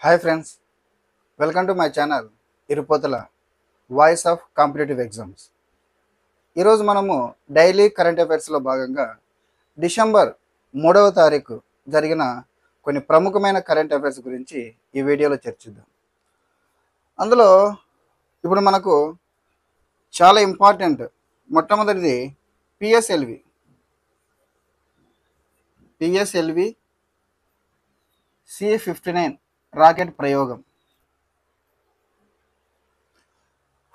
Hi friends, welcome to my channel ఇరుపోతల voice of competitive exams. ఈరోజు మనము daily current అఫైర్స్లో భాగంగా డిసెంబర్ 3వ తారీఖు జరిగిన కొన్ని ప్రముఖమైన కరెంట్ అఫైర్స్ గురించి ఈ వీడియోలో చర్చిద్దాం. అందులో ఇప్పుడు మనకు చాలా ఇంపార్టెంట్ మొట్టమొదటిది పిఎస్ఎల్వి C-59 రాకెట్ ప్రయోగం.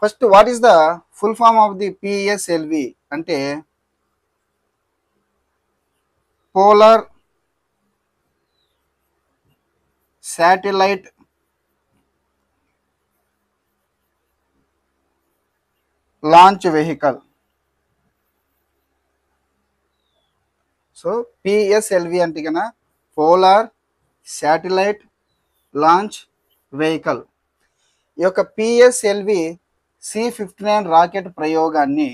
First, what is the full form of the PSLV అంటే polar satellite launch vehicle. So PSLV అంటే కన్నా పోలార్ శాటిలైట్ లాంచ్ వెహికల్. ఈ యొక్క పిఎస్ఎల్వి C-59 రాకెట్ ప్రయోగాన్ని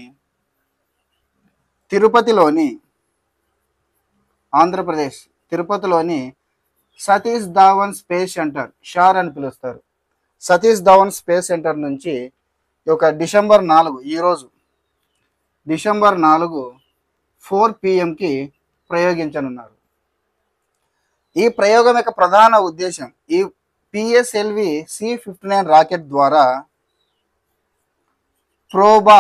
తిరుపతిలోని ఆంధ్రప్రదేశ్ తిరుపతిలోని సతీష్ ధావన్ స్పేస్ సెంటర్, షార్ అని పిలుస్తారు, సతీష్ ధావన్ స్పేస్ సెంటర్ నుంచి ఈ యొక్క డిసెంబర్ 4 ఈరోజు డిసెంబర్ 4 4 PM ప్రయోగించనున్నారు. ఈ ప్రయోగం యొక్క ప్రధాన ఉద్దేశం ఈ పిఎస్ఎల్వి C-59 రాకెట్ ద్వారా ప్రోబా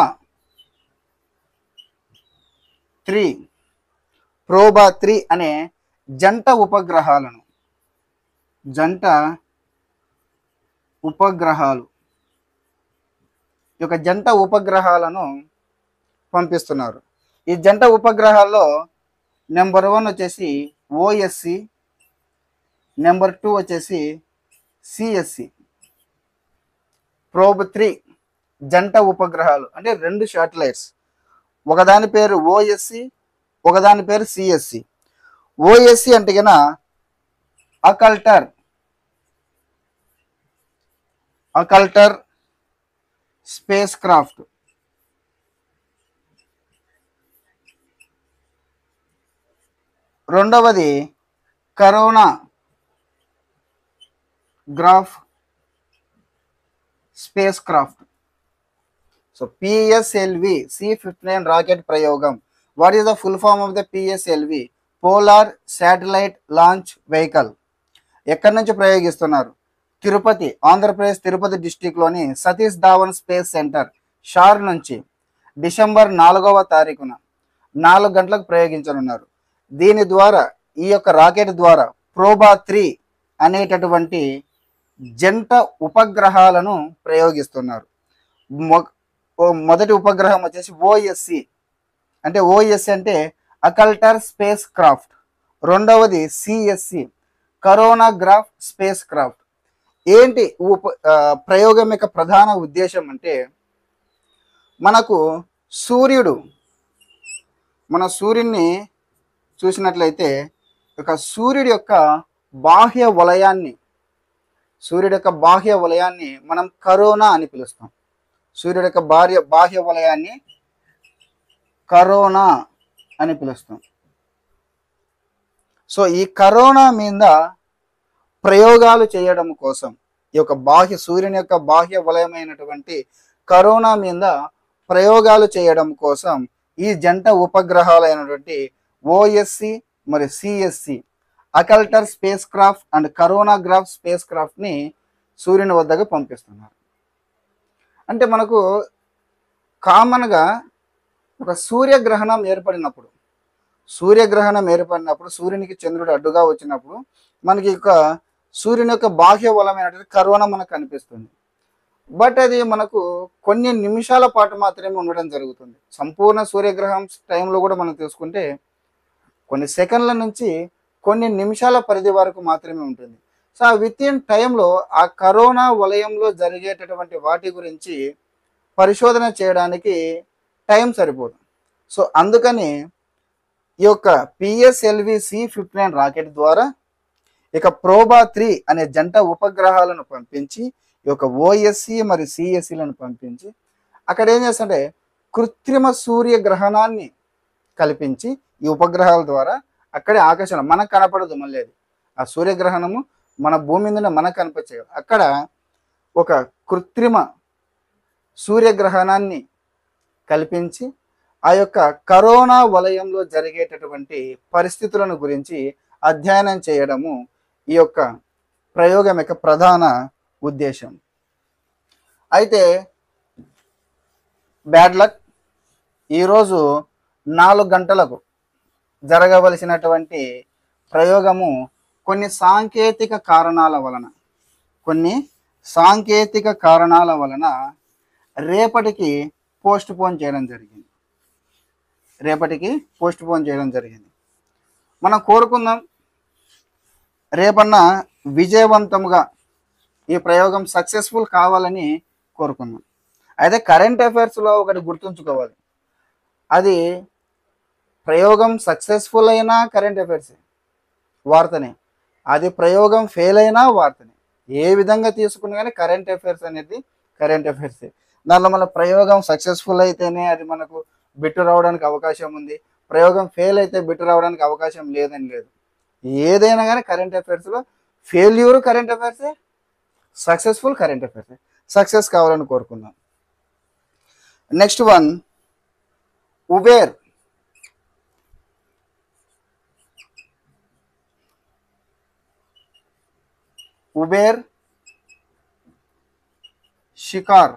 3 అనే జంట ఉపగ్రహాలు ఈ యొక్క జంట ఉపగ్రహాలను పంపిస్తున్నారు. ఈ జంట ఉపగ్రహాల్లో నెంబర్ 1 వచ్చేసి OSC, నెంబర్ 2 వచ్చేసి CSC. ప్రోబ్ 3 జంట ఉపగ్రహాలు అంటే 2 శాటిలైట్స్, ఒకదాని పేరు OSC, ఒకదాని పేరు CSC. OSC అంటే కన్నా అకల్టర్ స్పేస్ క్రాఫ్ట్. రెండవది coronagraph spacecraft. So PSLV C-59 rocket ప్రయోగం. What is the full form of the PSLV? Polar satellite launch vehicle. ఎక్కడి నుంచి ప్రయోగిస్తున్నారు? తిరుపతి, ఆంధ్రప్రదేశ్ తిరుపతి డిస్టిక్లోని సతీష్ ధావన్ స్పేస్ సెంటర్ షార్ నుంచి డిసెంబర్ 4వ తారీఖున 4 గంటలకు ప్రయోగించనున్నారు. దీని ద్వారా ఈ యొక్క రాకెట్ ద్వారా ప్రోబా 3 అనేటటువంటి జంట ఉపగ్రహాలను ప్రయోగిస్తున్నారు. మొదటి ఉపగ్రహం వచ్చేసి OSC అంటే అకల్టర్ స్పేస్ క్రాఫ్ట్. రెండవది CSC corona graph space craft. ఏంటి ప్రయోగం యొక్క ప్రధాన ఉద్దేశం అంటే మనకు మన సూర్యుడిని చూసినట్లయితే సూర్యుడి యొక్క బాహ్య వలయాన్ని మనం కరోనా అని పిలుస్తాం. సూర్యుడి యొక్క బాహ్య వలయాన్ని కరోనా అని పిలుస్తాం. సో ఈ కరోనా మీద ప్రయోగాలు చేయడం కోసం ఈ యొక్క సూర్యుని యొక్క బాహ్య వలయమైనటువంటి కరోనా మీద ప్రయోగాలు చేయడం కోసం ఈ జంట ఉపగ్రహాలైనటువంటి OSC మరియు CSC occulter spacecraft and coronagraph స్పేస్ క్రాఫ్ట్ని సూర్యుని వద్దకు పంపిస్తున్నారు. అంటే మనకు కామన్గా ఒక సూర్యగ్రహణం ఏర్పడినప్పుడు సూర్యునికి చంద్రుడు అడ్డుగా వచ్చినప్పుడు మనకి సూర్యుని యొక్క బాహ్య వలమైనటువంటి కరోనా మనకు కనిపిస్తుంది. బట్ అది మనకు కొన్ని నిమిషాల పాటు మాత్రమే ఉండడం జరుగుతుంది. సంపూర్ణ సూర్యగ్రహణం టైంలో కూడా మనం తీసుకుంటే కొన్ని సెకండ్ల నుంచి కొన్ని నిమిషాల పరిధి వరకు మాత్రమే ఉంటుంది. సో ఆ వితిన్ టైంలో ఆ కరోనా వలయంలో జరిగేటటువంటి వాటి గురించి పరిశోధన చేయడానికి టైం సరిపోదు. సో అందుకని ఈ యొక్క పిఎస్ఎల్వి C-59 రాకెట్ ద్వారా ఇక ప్రోబా 3 అనే జంట ఉపగ్రహాలను పంపించి ఈ యొక్క OSC మరియు CSCలను పంపించి అక్కడ ఏం చేస్తుంటే కృత్రిమ సూర్యగ్రహణాన్ని కల్పించి ఈ ఉపగ్రహాల ద్వారా అక్కడే ఆకాశంలో మనకు కనపడదు. మళ్ళీ అది ఆ సూర్యగ్రహణము మన భూమి మీద మనకు కనిపించే అక్కడ ఒక కృత్రిమ సూర్యగ్రహణాన్ని కల్పించి ఆ యొక్క కరోనా వలయంలో జరిగేటటువంటి పరిస్థితులను గురించి అధ్యయనం చేయడము ఈ యొక్క ప్రయోగం యొక్క ప్రధాన ఉద్దేశం. అయితే బ్యాడ్ లక్, ఈరోజు 4 గంటలకు జరగవలసినటువంటి ప్రయోగము కొన్ని సాంకేతిక కారణాల వలన రేపటికి పోస్ట్ పోన్ చేయడం జరిగింది. మనం కోరుకుందాం రేపన్నా విజయవంతంగా ఈ ప్రయోగం సక్సెస్ఫుల్ కావాలని కోరుకుందాం. అయితే కరెంట్ అఫైర్స్లో ఒకటి గుర్తుంచుకోవాలి, అది ప్రయోగం సక్సెస్ఫుల్ అయినా కరెంట్ అఫైర్సే వార్తనే, అది ప్రయోగం ఫెయిల్ అయినా వార్తనే. ఏ విధంగా తీసుకున్నా కానీ కరెంట్ అఫైర్స్ అనేది కరెంట్ అఫైర్సే. దానిలో మన ప్రయోగం సక్సెస్ఫుల్ అయితేనే అది మనకు బిట్టు రావడానికి అవకాశం ఉంది, ప్రయోగం ఫెయిల్ అయితే బిట్టు రావడానికి అవకాశం లేదని లేదు. ఏదైనా కానీ కరెంట్ అఫైర్స్లో ఫెయిల్యూర్ కరెంట్ అఫైర్సే, సక్సెస్ఫుల్ కరెంట్ అఫైర్సే. సక్సెస్ కావాలని కోరుకుందాం. Next one, Uber Shikar.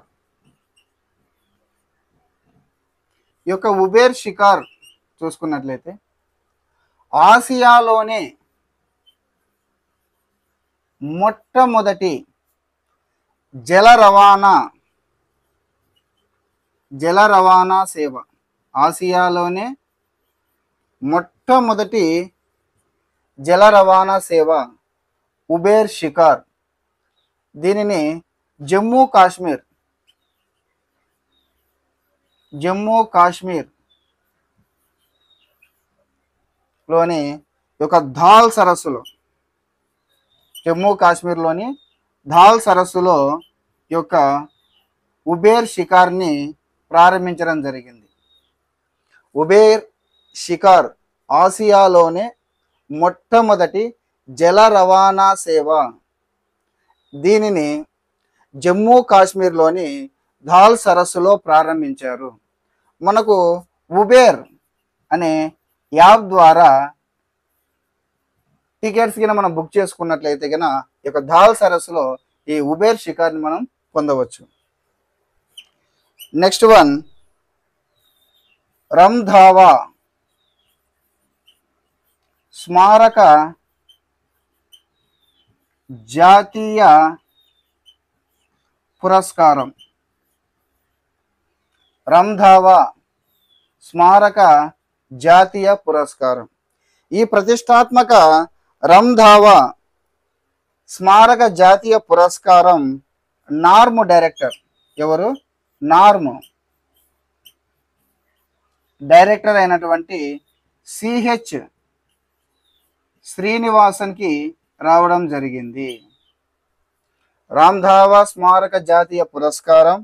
ఈ యొక్క ఉబేర్ షికార్ చూసుకున్నట్లయితే ఆసియాలోనే మొట్టమొదటి జల రవాణా సేవ, ఆసియాలోనే మొట్టమొదటి జల రవాణా సేవ ఉబేర్ షికార్. దీనిని జమ్మూ కాశ్మీర్ లోని యొక్క ధాల్ సరస్సులో, జమ్మూ కాశ్మీర్లోని ధాల్ సరస్సులో యొక్క ఉబేర్ షికార్ని ప్రారంభించడం జరిగింది. ఉబేర్ షికార్ ఆసియాలోనే మొట్టమొదటి జల రవాణా సేవ. దీనిని జమ్మూ కాశ్మీర్లోని ధాల్ సరస్సులో ప్రారంభించారు. మనకు ఉబేర్ అనే యాప్ ద్వారా టికెట్స్ కింద మనం బుక్ చేసుకున్నట్లయితే కనుక ఈ యొక్క ధాల్ సరస్సులో ఈ ఉబేర్ షికార్ని మనం పొందవచ్చు. నెక్స్ట్ వన్, రంధావా స్మారక జాతీయ పురస్కారం. రంధావా స్మారక జాతీయ పురస్కారం. ఈ ప్రతిష్టాత్మక రంధావా స్మారక జాతీయ పురస్కారం నార్మ్ డైరెక్టర్, ఎవరు? నార్మ్ డైరెక్టర్ అయినటువంటి సిహెచ్ శ్రీనివాసన్కి రావడం జరిగింది. రాంధావా స్మారక జాతీయ పురస్కారం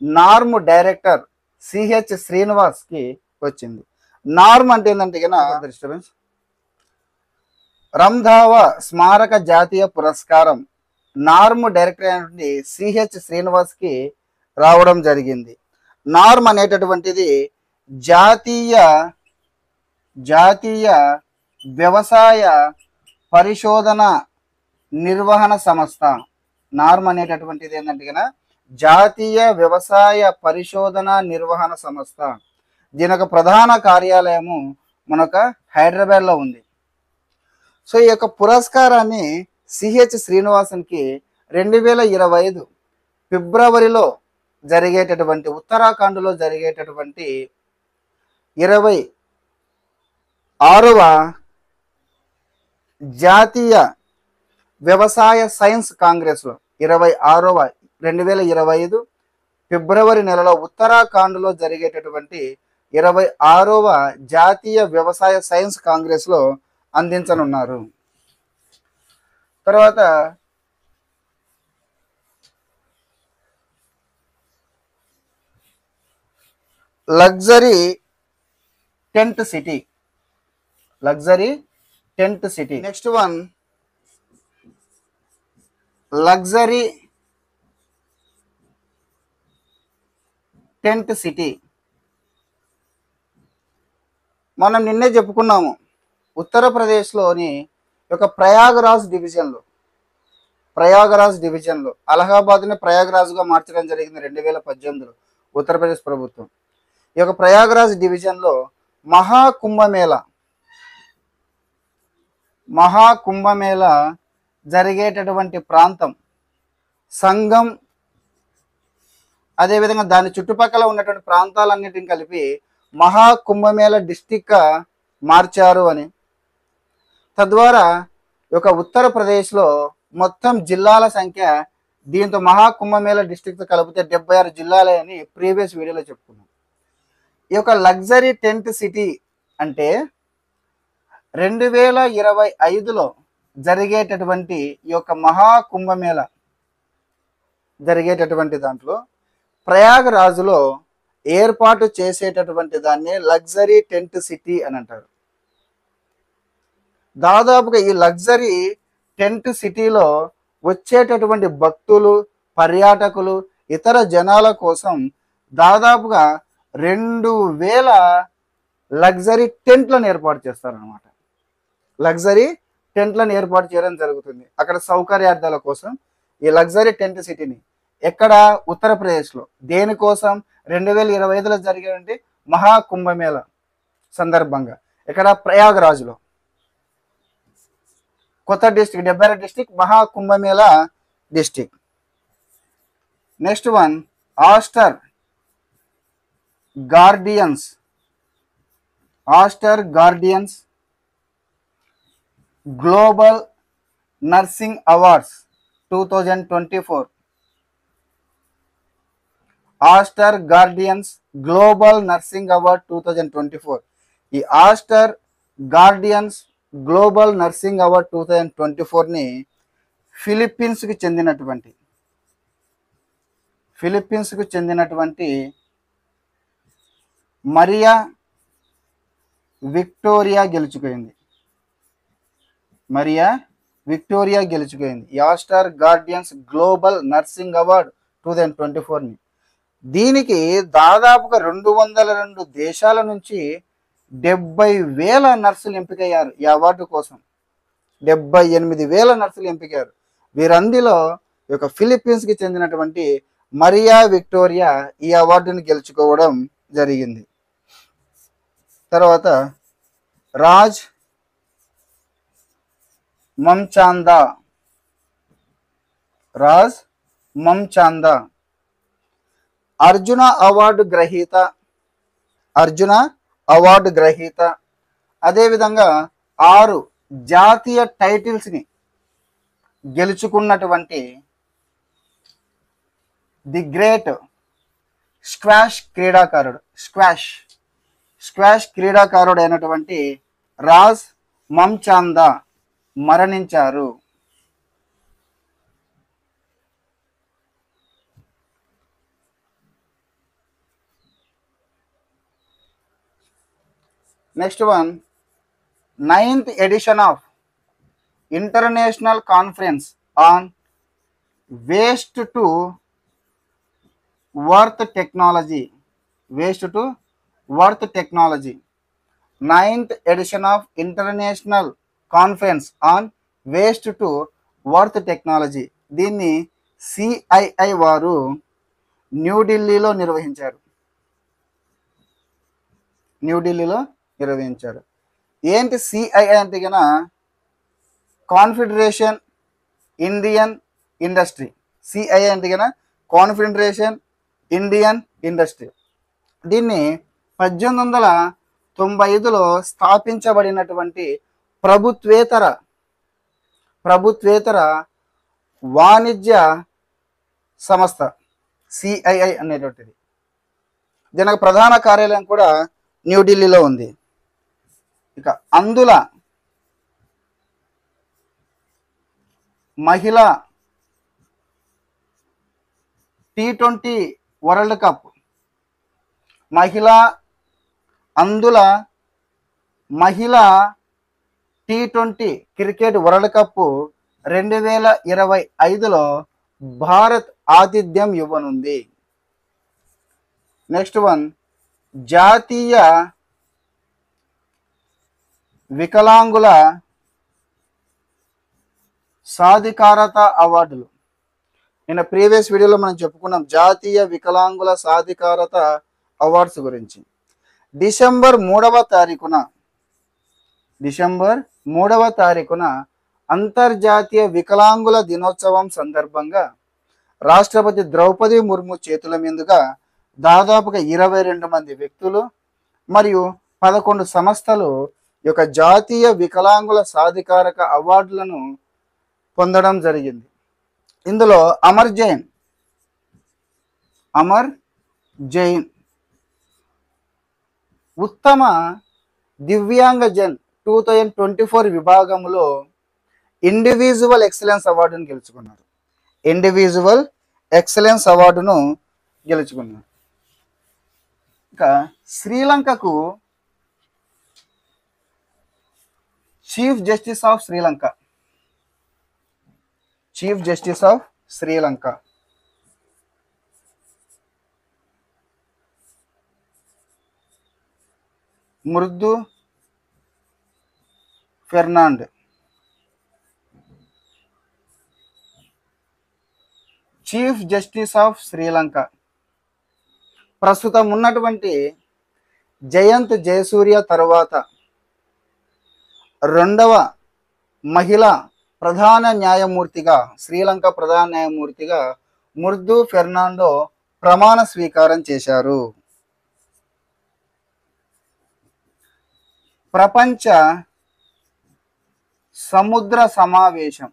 నార్మ్ డైరెక్టర్ సిహెచ్ శ్రీనివాస్కి వచ్చింది. నార్మ్ అంటే ఏంటంటే డిస్టర్బెన్స్. రంధావా స్మారక జాతీయ పురస్కారం నార్మ్ డైరెక్టర్ అయినటువంటి సిహెచ్ శ్రీనివాస్కి రావడం జరిగింది. నార్మ్ అనేటటువంటిది జాతీయ వ్యవసాయ పరిశోధన నిర్వహణ సంస్థ. నార్మ్ అనేటటువంటిది ఏంటంటే కనుక జాతీయ వ్యవసాయ పరిశోధన నిర్వహణ సంస్థ. దీని యొక్క ప్రధాన కార్యాలయము మనక హైదరాబాద్లో ఉంది. సో ఈ యొక్క పురస్కారాన్ని సిహెచ్ శ్రీనివాసన్కి 2025 ఫిబ్రవరిలో జరిగేటటువంటి ఉత్తరాఖండ్లో జరిగేటటువంటి 26వ జాతీయ వ్యవసాయ సైన్స్ కాంగ్రెస్లో 2025 ఫిబ్రవరి నెలలో ఉత్తరాఖండ్లో జరిగేటటువంటి 26వ జాతీయ వ్యవసాయ సైన్స్ కాంగ్రెస్లో అందించనున్నారు. తర్వాత luxury tent city. Next one, luxury tent city. మనం నిన్నే చెప్పుకున్నాము, ఉత్తరప్రదేశ్లోని ఒక ప్రయాగరాజ్ డివిజన్లో అలహాబాద్ని ప్రయాగరాజ్గా మార్చడం జరిగింది 2018లో ఉత్తరప్రదేశ్ ప్రభుత్వం. ఈ యొక్క ప్రయాగరాజ్ డివిజన్లో మహాకుంభమేళ జరిగేటటువంటి ప్రాంతం సంగం, అదేవిధంగా దాని చుట్టుపక్కల ఉన్నటువంటి ప్రాంతాలన్నిటిని కలిపి మహాకుంభమేళ డిస్టిక్గా మార్చారు అని. తద్వారా ఒక ఉత్తరప్రదేశ్లో మొత్తం జిల్లాల సంఖ్య దీంతో మహాకుంభమేళ డిస్టిక్తో కలిపితే 76 జిల్లాలే అని ప్రీవియస్ వీడియోలో చెప్పుకున్నాం. ఈ యొక్క లగ్జరీ టెంట్ సిటీ అంటే 2025లో జరిగేటటువంటి ఈ యొక్క మహాకుంభమేళ జరిగేటటువంటి దాంట్లో ప్రయాగరాజులో ఏర్పాటు చేసేటటువంటి దాన్ని లగ్జరీ టెంట్ సిటీ అని అంటారు. దాదాపుగా ఈ లగ్జరీ టెంట్ సిటీలో వచ్చేటటువంటి భక్తులు, పర్యాటకులు, ఇతర జనాల కోసం దాదాపుగా 2000 లగ్జరీ టెంట్లను ఏర్పాటు చేస్తారనమాట. లగ్జరీ టెంట్లను ఏర్పాటు చేయడం జరుగుతుంది అక్కడ సౌకర్యార్థాల కోసం. ఈ లగ్జరీ టెంట్ సిటీని ఎక్కడ? ఉత్తరప్రదేశ్లో. దేనికోసం? 2025లో జరిగేటువంటి మహాకుంభమేళ సందర్భంగా. ఇక్కడ ప్రయాగరాజ్లో కొత్త district, 76 district, Maha Kumbh Mela district. Next one, Aster Guardians global Nursing Awards 2024. Aster Guardians global Nursing Award 2024. ఈ Aster Guardians global Nursing Award 2024ని ఫిలిప్పీన్స్కి చెందినటువంటి మరియా విక్టోరియా గెలుచుకుంది. ఈ Aster Guardians global Nursing Award 2024ని. దీనికి దాదాపుగా 202 దేశాల నుంచి 70,000 నర్సులు ఎంపికయ్యారు. ఈ అవార్డు కోసం 78,000 నర్సులు ఎంపికారు. వీరందరిలో ఈ యొక్క ఫిలిప్పీన్స్కి చెందినటువంటి మరియా విక్టోరియా ఈ అవార్డుని గెలుచుకోవడం జరిగింది. తర్వాత రాజ్ మమ్చాందా అర్జున అవార్డు గ్రహీత. అదేవిధంగా 6 జాతీయ టైటిల్స్ని గెలుచుకున్నటువంటి ది గ్రేట్ స్క్వాష్ క్రీడాకారుడు అయినటువంటి రాజ్ మమ్చాందా మరణించారు. Next one, 9th edition of international conference on waste to worth technology. 9th edition of international conference on waste to worth technology. దీన్ని CII వారు న్యూఢిల్లీలో నిర్వహించారు. ఏంటి CII అంటే కన కాన్ఫెడరేషన్ ఇండియన్ ఇండస్ట్రీ. CII అంటే కన కాన్ఫెడరేషన్ ఇండియన్ ఇండస్ట్రీ. దీన్ని 1895లో స్థాపించబడినటువంటి ప్రభుత్వేతర వాణిజ్య సంస్థ CII అనేటువంటిది. దీనికి ప్రధాన కార్యాలయం కూడా న్యూఢిల్లీలో ఉంది. ఇక అందుల మహిళా T20 వరల్డ్ కప్, మహిళా T20 క్రికెట్ వరల్డ్ కప్ 2025లో భారత్ ఆతిథ్యం ఇవ్వనుంది. నెక్స్ట్ వన్, జాతీయ వికలాంగుల సాధికారత అవార్డులు. నిన్న ప్రీవియస్ వీడియోలో మనం చెప్పుకున్నాం జాతీయ వికలాంగుల సాధికారత అవార్డ్స్ గురించి. డిసెంబర్ 3వ తారీఖున అంతర్జాతీయ వికలాంగుల దినోత్సవం సందర్భంగా రాష్ట్రపతి ద్రౌపది ముర్ము చేతుల మీదుగా దాదాపుగా 22 మంది వ్యక్తులు మరియు 11 సంస్థలు ఈ యొక్క జాతీయ వికలాంగుల సాధికారక అవార్డులను పొందడం జరిగింది. ఇందులో అమర్ జైన్ ఉత్తమ దివ్యాంగజన్ 2024 విభాగంలో ఇండివిజువల్ ఎక్సలెన్స్ అవార్డును గెలుచుకున్నారు. ఇక శ్రీలంకకు చీఫ్ జస్టిస్ ఆఫ్ శ్రీలంక మృదు ఫెర్నాండ్. చీఫ్ జస్టిస్ ఆఫ్ శ్రీలంక ప్రస్తుతం ఉన్నటువంటి జయంత్ జయసూర్య తరువాత రెండవ మహిళా శ్రీలంక ప్రధాన న్యాయమూర్తిగా మృదు ఫెర్నాండో ప్రమాణ స్వీకారం చేశారు. ప్రపంచ సముద్ర సమావేశం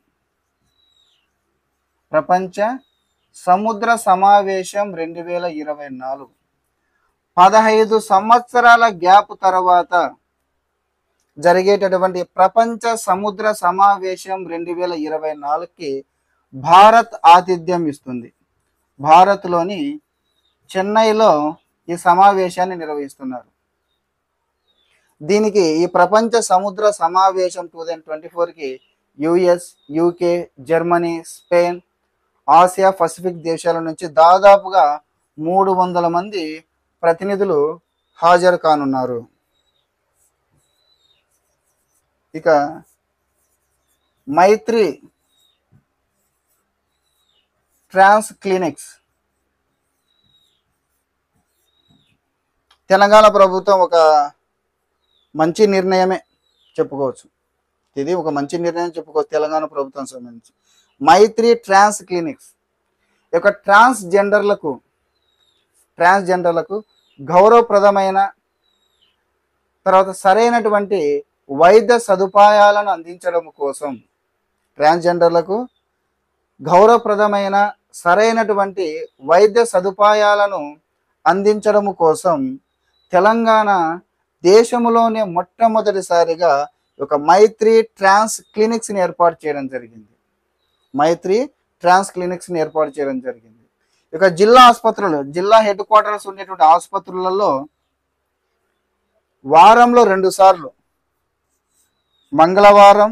2024 15 సంవత్సరాల గ్యాప్ తర్వాత జరిగేటటువంటి ప్రపంచ సముద్ర సమావేశం 2024కి భారత్ ఆతిథ్యం ఇస్తుంది. భారత్లోని చెన్నైలో ఈ సమావేశాన్ని నిర్వహిస్తున్నారు. దీనికి ఈ ప్రపంచ సముద్ర సమావేశం 2024కి US, UK, Germany, Spain, Asia Pacific దేశాల నుంచి దాదాపుగా 300 మంది ప్రతినిధులు హాజరు కానున్నారు. ఇక మైత్రి ట్రాన్స్ క్లినిక్స్ తెలంగాణ ప్రభుత్వం ఒక మంచి నిర్ణయమే చెప్పుకోవచ్చు. ఇది ఒక మంచి నిర్ణయం చెప్పుకోవచ్చు తెలంగాణ ప్రభుత్వం సంబంధించి. మైత్రి ట్రాన్స్ క్లినిక్స్ యొక్క ట్రాన్స్జెండర్లకు గౌరవప్రదమైన తర్వాత సరైనటువంటి వైద్య సదుపాయాలను అందించడం కోసం, ట్రాన్స్జెండర్లకు గౌరవప్రదమైన సరైనటువంటి వైద్య సదుపాయాలను అందించడం కోసం తెలంగాణ దేశంలోనే మొట్టమొదటిసారిగా ఒక మైత్రి ట్రాన్స్ క్లినిక్స్ని ఏర్పాటు చేయడం జరిగింది. ఇక జిల్లా ఆసుపత్రులు, జిల్లా హెడ్ క్వార్టర్స్ ఉండేటువంటి ఆసుపత్రులలో వారంలో 2 సార్లు, మంగళవారం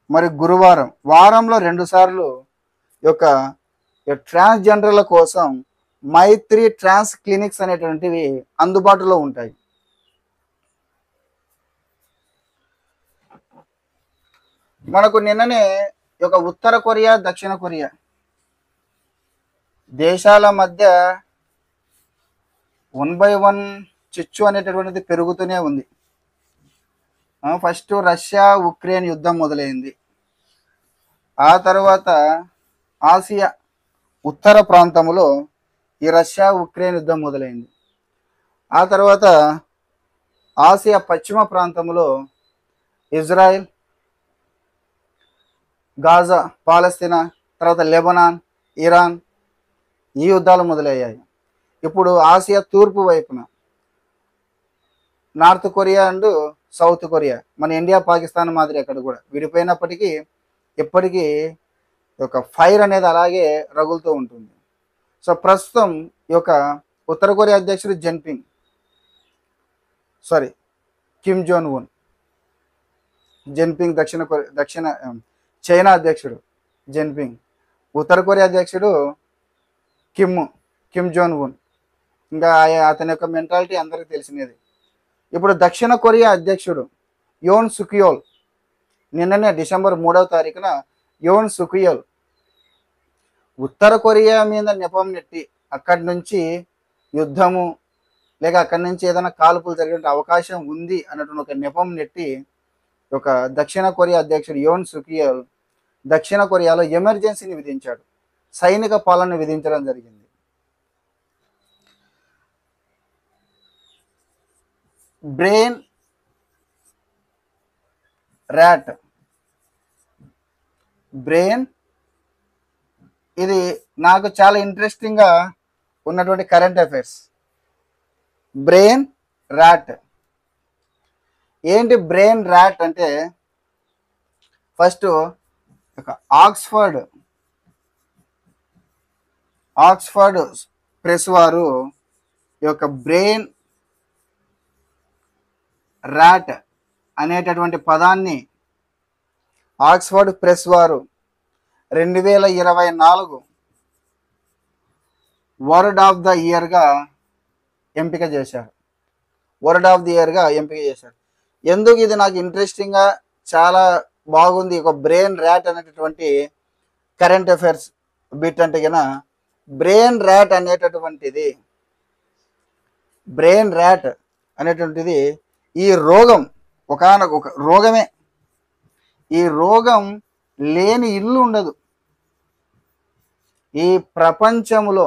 మరి గురువారం, వారంలో 2 సార్లు యొక్క ట్రాన్స్జెండర్ల కోసం మైత్రి ట్రాన్స్ క్లినిక్స్ అనేటువంటివి అందుబాటులో ఉంటాయి. మనకు నిన్ననే ఒక ఉత్తర కొరియా, దక్షిణ కొరియా దేశాల మధ్య 1/1 చిచ్చు అనేటటువంటిది పెరుగుతూనే ఉంది. ఫస్ట్ రష్యా ఉక్రెయిన్ యుద్ధం మొదలైంది. ఆ తర్వాత ఆసియా ఉత్తర ప్రాంతంలో ఈ రష్యా ఉక్రెయిన్ యుద్ధం మొదలైంది. ఆ తర్వాత ఆసియా పశ్చిమ ప్రాంతంలో ఇజ్రాయెల్, గాజా, పాలస్తీనా, తర్వాత లెబనాన్, ఇరాన్ ఈ యుద్ధాలు మొదలయ్యాయి. ఇప్పుడు ఆసియా తూర్పు వైపున north Korea and south Korea, మన ఇండియా పాకిస్తాన్ మాదిరి అక్కడ కూడా విడిపోయినప్పటికీ ఇప్పటికీ ఒక ఫైర్ అనేది అలాగే రగులుతూ ఉంటుంది. సో ప్రస్తుతం ఈ యొక్క ఉత్తర కొరియా అధ్యక్షుడు కిమ్ జోన్ ఉన్, దక్షిణ చైనా అధ్యక్షుడు జిన్పింగ్, ఉత్తర కొరియా అధ్యక్షుడు కిమ్ జోన్ ఉన్. ఇంకా అతని యొక్క మెంటాలిటీ అందరికీ తెలిసినది. ఇప్పుడు దక్షిణ కొరియా అధ్యక్షుడు యోన్ సుకియోల్, నిన్ననే డిసెంబర్ 3వ తారీఖున యోన్ సుకియోల్ ఉత్తర కొరియా మీద నెపం నెట్టి అక్కడి నుంచి యుద్ధము లేక అక్కడి నుంచి ఏదైనా కాల్పులు జరిగే అవకాశం ఉంది అన్నటువంటి ఒక నెపం నెట్టి ఒక దక్షిణ కొరియా అధ్యక్షుడు యోన్ సుకియోల్ దక్షిణ కొరియాలో ఎమర్జెన్సీని విధించాడు, సైనిక పాలన విధించడం జరిగింది. బ్రెయిన్ ఇది నాకు చాలా ఇంట్రెస్టింగ్గా ఉన్నటువంటి కరెంట్ అఫైర్స్. బ్రెయిన్ ర్యాట్ ఏంటి? బ్రెయిన్ ర్యాట్ అంటే ఫస్ట్ ఒక ఆక్స్ఫర్డ్ ప్రెస్ వారు ఈ యొక్క బ్రెయిన్ ర్యాట్ అనేటటువంటి పదాన్ని ఆక్స్ఫర్డ్ ప్రెస్ వారు 2024 వర్డ్ ఆఫ్ ద ఇయర్గా ఎంపిక చేశారు. ఎందుకు ఇది నాకు ఇంట్రెస్టింగ్గా చాలా బాగుంది ఒక బ్రెయిన్ ర్యాట్ అనేటటువంటి కరెంట్ అఫైర్స్ బిట్ అంటే కన్నా, బ్రెయిన్ ర్యాట్ అనేటువంటిది ఈ రోగం ఒకానొక రోగమే. ఈ రోగం లేని ఇల్లు ఉండదు. ఈ ప్రపంచంలో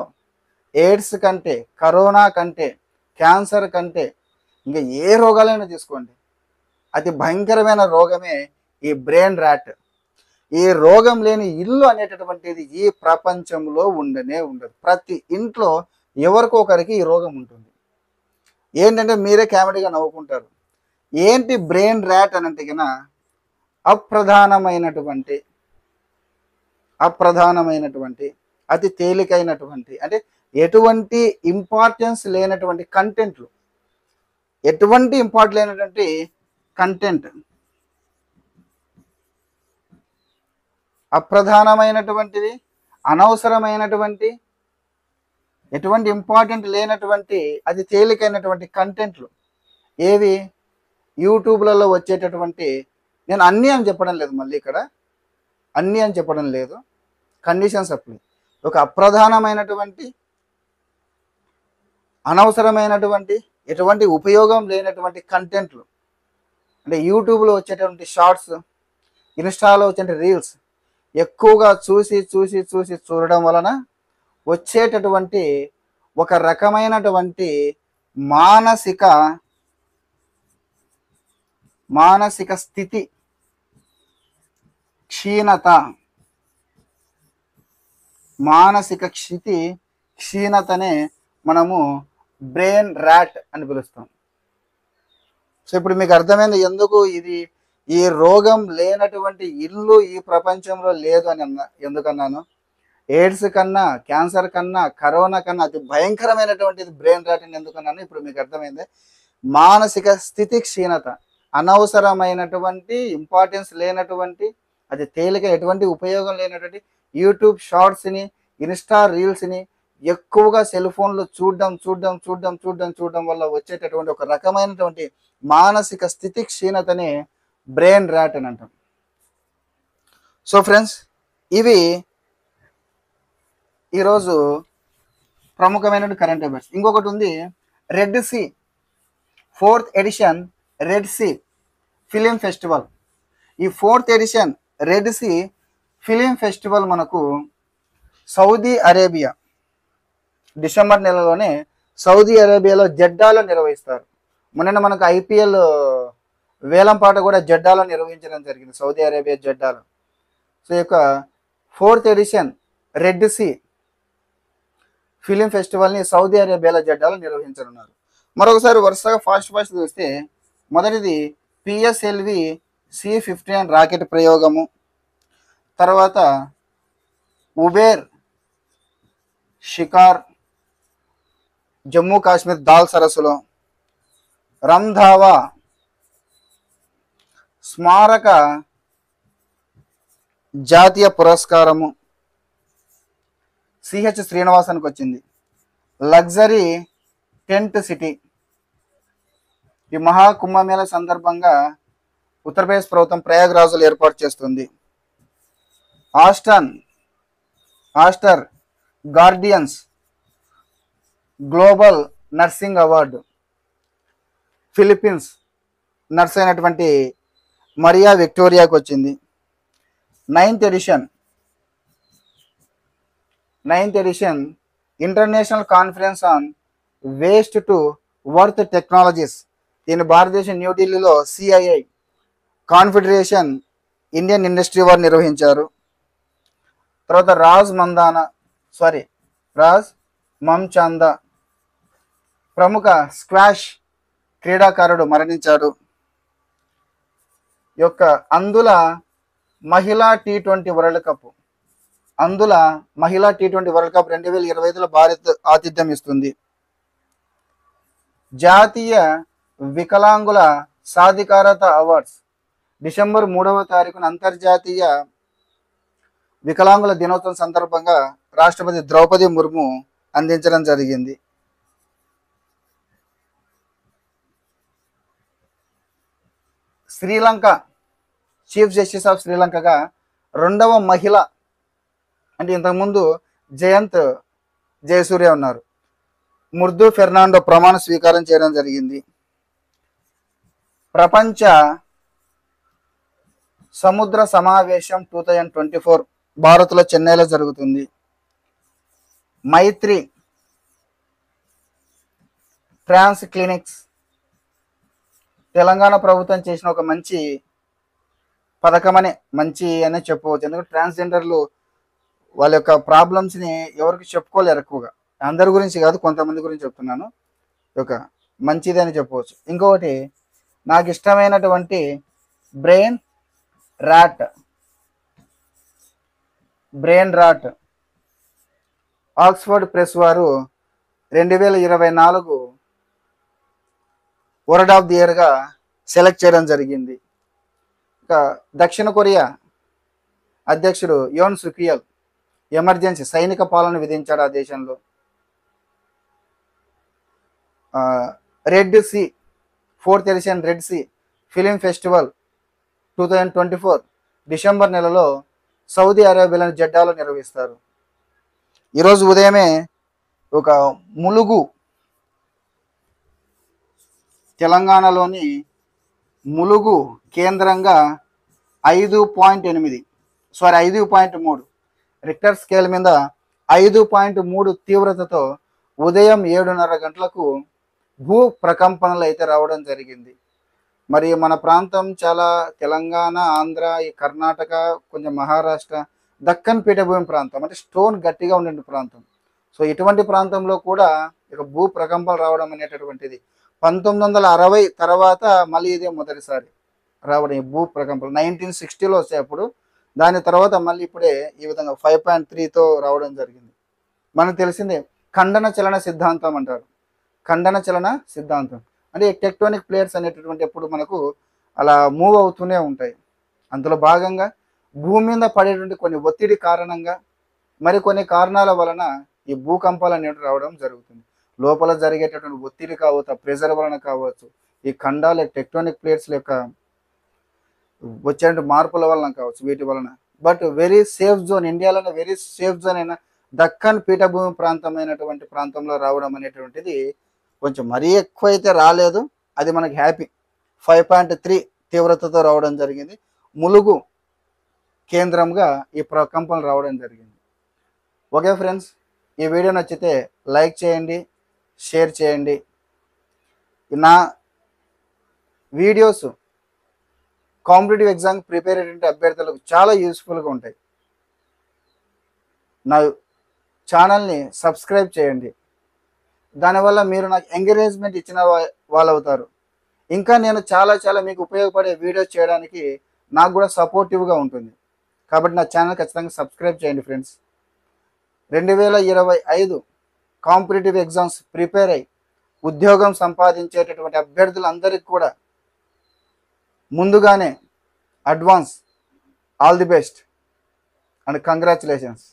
ఎయిడ్స్ కంటే, కరోనా కంటే, క్యాన్సర్ కంటే ఇంకా ఏ రోగాలైనా తీసుకోండి, అతి భయంకరమైన రోగమే ఈ బ్రెయిన్ ర్యాట్. ఈ రోగం లేని ఇల్లు అనేటటువంటిది ఈ ప్రపంచంలో ఉండనే ఉండదు. ప్రతి ఇంట్లో ఎవరికో ఒకరికి ఈ రోగం ఉంటుంది. ఏంటంటే మీరే కామెడీగా నవ్వుకుంటారు. ఏంటి బ్రెయిన్ ర్యాట్ అని అంటే కన్నా, అప్రధానమైనటువంటి అతి తేలికైనటువంటి అంటే ఎటువంటి ఇంపార్టెన్స్ లేనటువంటి కంటెంట్లు, ఎటువంటి ఇంపార్టెంట్ లేనటువంటి కంటెంట్, అప్రధానమైనటువంటిది, అనవసరమైనటువంటి, ఎటువంటి ఇంపార్టెంట్ లేనటువంటి అతి తేలికైనటువంటి కంటెంట్లు ఏవి? యూట్యూబ్లలో వచ్చేటటువంటి, నేను అన్నీ అని చెప్పడం లేదు, మళ్ళీ ఇక్కడ అన్నీ అని చెప్పడం లేదు, కండిషన్స్ అప్లై. ఒక అప్రధానమైనటువంటి, అనవసరమైనటువంటి, ఎటువంటి ఉపయోగం లేనటువంటి కంటెంట్లు అంటే యూట్యూబ్లో వచ్చేటువంటి షార్ట్స్, ఇన్స్టాలో వచ్చే రీల్స్ ఎక్కువగా చూడడం వలన వచ్చేటటువంటి ఒక రకమైనటువంటి మానసిక స్థితి క్షీణతనే మనము బ్రెయిన్ ర్యాట్ అని పిలుస్తాం. సో ఇప్పుడు మీకు అర్థమైంది ఎందుకు ఇది ఈ రోగం లేనటువంటి ఇల్లు ఈ ప్రపంచంలో లేదు అని ఎందుకన్నాను. ఎయిడ్స్ కన్నా, క్యాన్సర్ కన్నా, కరోనా కన్నా అతి భయంకరమైనటువంటిది బ్రెయిన్ ర్యాట్ అని ఎందుకన్నాను. ఇప్పుడు మీకు అర్థమైంది. మానసిక స్థితి క్షీణత, అనవసరమైనటువంటి, ఇంపార్టెన్స్ లేనటువంటి, అది తేలిక ఎటువంటి ఉపయోగం లేనటువంటి యూట్యూబ్ షార్ట్స్ని, ఇన్స్టా రీల్స్ని ఎక్కువగా సెల్ ఫోన్లో చూడడం వల్ల వచ్చేటటువంటి ఒక రకమైనటువంటి మానసిక స్థితి క్షీణతని బ్రెయిన్ ర్యాట్ అని అంటాం. సో ఫ్రెండ్స్, ఇవి ఈరోజు ప్రముఖమైన కరెంట్ అఫైర్స్. ఇంకొకటి ఉంది, Red Sea 4th edition Red Sea film festival. ఈ 4th edition Red Sea film festival మనకు సౌదీ అరేబియా డిసెంబర్ నెలలోనే సౌదీ అరేబియాలో జెడ్డాలో నిర్వహిస్తారు. మొన్న మనకు IPL వేలంపాట కూడా జెడ్డాలో నిర్వహించడం జరిగింది, సౌదీ అరేబియా జెడ్డాలో. సో ఈ యొక్క 4th edition Red Sea film ఫెస్టివల్ని సౌదీ అరేబియాలో జెడ్డాలో నిర్వహించనున్నారు. మరొకసారి వరుసగా ఫాస్ట్ చూస్తే, మొదటిది PSLV C-59 రాకెట్ ప్రయోగము, తర్వాత ఉబేర్ షికార్ జమ్మూ కాశ్మీర్ దాల్ సరస్సులో, రంధావా స్మారక జాతీయ పురస్కారము సిహెచ్ శ్రీనివాసన్కి వచ్చింది. Luxury tent city. ఈ మహాకుంభమేళ సందర్భంగా ఉత్తరప్రదేశ్ ప్రభుత్వం ప్రయాగ్రాజ్లో ఏర్పాటు చేస్తుంది. Aster Guardians global nursing award. Philippines nurse అయినటువంటి మరియా విక్టోరియాకి వచ్చింది. Ninth edition international conference on waste to worth technologies. దీని భారతదేశం న్యూఢిల్లీలో సిఐఐ కాన్ఫెడరేషన్ ఇండియన్ ఇండస్ట్రీ వారు నిర్వహించారు. తర్వాత రాజ్ మమ్చాందా ప్రముఖ స్క్వాష్ క్రీడాకారుడు మరణించాడు. యొక్క అందుల మహిళా టీ20 వరల్డ్ కప్ 2025లో భారత్ ఆతిథ్యం ఇస్తుంది. జాతీయ వికలాంగుల సాధికారత అవార్డ్స్ డిసెంబర్ 3వ తారీఖున అంతర్జాతీయ వికలాంగుల దినోత్సవం సందర్భంగా రాష్ట్రపతి ద్రౌపది ముర్ము అందించడం జరిగింది. శ్రీలంక చీఫ్ జస్టిస్ ఆఫ్ శ్రీలంకగా 2వ మహిళ, అంటే ఇంతకుముందు జయంత్ జయసూర్య ఉన్నారు, ముర్దు ఫెర్నాండో ప్రమాణ స్వీకారం చేయడం జరిగింది. ప్రపంచ సముద్ర సమావేశం 2024 భారత్లో చెన్నైలో జరుగుతుంది. మైత్రి ట్రాన్స్ క్లినిక్స్ తెలంగాణ ప్రభుత్వం చేసిన ఒక మంచి పథకమనే అనే చెప్పవచ్చు. ఎందుకంటే ట్రాన్స్జెండర్లు వాళ్ళ యొక్క ప్రాబ్లమ్స్ని ఎవరికి చెప్పుకోలేరు, ఎక్కువగా అందరి గురించి కాదు, కొంతమంది గురించి చెప్తున్నాను. ఒక మంచిది అని చెప్పవచ్చు. ఇంకొకటి నాకు ఇష్టమైనటువంటి బ్రెయిన్ రాట్ ఆక్స్ఫర్డ్ ప్రెస్ వారు 2024 వర్డ్ ఆఫ్ ది ఇయర్గా సెలెక్ట్ చేయడం జరిగింది. ఇక దక్షిణ కొరియా అధ్యక్షుడు యోన్ సుకియల్ ఎమర్జెన్సీ సైనిక పాలన విధించాడు ఆ దేశంలో. Red Sea 4th edition Red Sea film festival 2024 December నెలలో సౌదీ అరేబియాలోని జెడ్డాలో నిర్వహిస్తారు. ఈరోజు ఉదయమే ఒక ములుగు, తెలంగాణలోని ములుగు కేంద్రంగా 5.3 రిక్టర్ స్కేల్ మీద 5.3 తీవ్రతతో ఉదయం 7:30 గంటలకు భూ ప్రకంపనలు అయితే రావడం జరిగింది. మరి మన ప్రాంతం చాలా తెలంగాణ, ఆంధ్ర, ఈ కర్ణాటక, కొంచెం మహారాష్ట్ర, దక్కన్ పీఠభూమి ప్రాంతం, అంటే స్టోన్ గట్టిగా ఉండే ప్రాంతం. సో ఇటువంటి ప్రాంతంలో కూడా ఇక భూ ప్రకంపనలు రావడం అనేటటువంటిది 1960 తర్వాత మళ్ళీ ఇదే మొదటిసారి రావడం ఈ భూ ప్రకంపనలు. 1960లో వచ్చాయి అప్పుడు, దాని తర్వాత మళ్ళీ ఇప్పుడే ఈ విధంగా 5.3తో రావడం జరిగింది. మనకు తెలిసిందే ఖండన చలన సిద్ధాంతం అంటారు. ఖండన చలన సిద్ధాంతం అంటే టెక్టోనిక్ ప్లేట్స్ అనేటటువంటి ఎప్పుడు మనకు అలా మూవ్ అవుతూనే ఉంటాయి. అందులో భాగంగా భూమి మీద పడేటువంటి కొన్ని ఒత్తిడి కారణంగా, మరికొన్ని కారణాల వలన ఈ భూకంపాలు అనేవి రావడం జరుగుతుంది. లోపల జరిగేటటువంటి ఒత్తిడి కావచ్చు, ప్రెజర్ వలన కావచ్చు, ఈ ఖండాల టెక్టోనిక్ ప్లేట్స్ యొక్క వచ్చే మార్పుల వలన కావచ్చు, వీటి వలన. బట్ వెరీ సేఫ్ జోన్, ఇండియాలోనే వెరీ సేఫ్ జోన్ అయిన దక్కన్ పీఠభూమి ప్రాంతమైనటువంటి ప్రాంతంలో రావడం అనేటువంటిది కొంచెం మరీ ఎక్కువ అయితే రాలేదు, అది మనకి హ్యాపీ. 5.3 తీవ్రతతో రావడం జరిగింది. ములుగు కేంద్రంగా ఈ ప్రకంపనలు రావడం జరిగింది. ఓకే ఫ్రెండ్స్, ఈ వీడియో నచ్చితే లైక్ చేయండి, షేర్ చేయండి. నా వీడియోస్ కాంపిటేటివ్ ఎగ్జామ్ ప్రిపేర్ అయ్యేటువంటి అభ్యర్థులకు చాలా యూస్ఫుల్గా ఉంటాయి. నా ఛానల్ని సబ్స్క్రైబ్ చేయండి. దానివల్ల మీరు నాకు ఎంకరేజ్మెంట్ ఇచ్చిన వాళ్ళు అవుతారు. ఇంకా నేను చాలా మీకు ఉపయోగపడే వీడియోస్ చేయడానికి నాకు కూడా సపోర్టివ్గా ఉంటుంది. కాబట్టి నా ఛానల్ ఖచ్చితంగా సబ్స్క్రైబ్ చేయండి ఫ్రెండ్స్. 2025 కాంపిటేటివ్ ఎగ్జామ్స్ ప్రిపేర్ అయ్యి ఉద్యోగం సంపాదించేటటువంటి అభ్యర్థులందరికీ కూడా ముందుగానే advance all the best. And congratulations.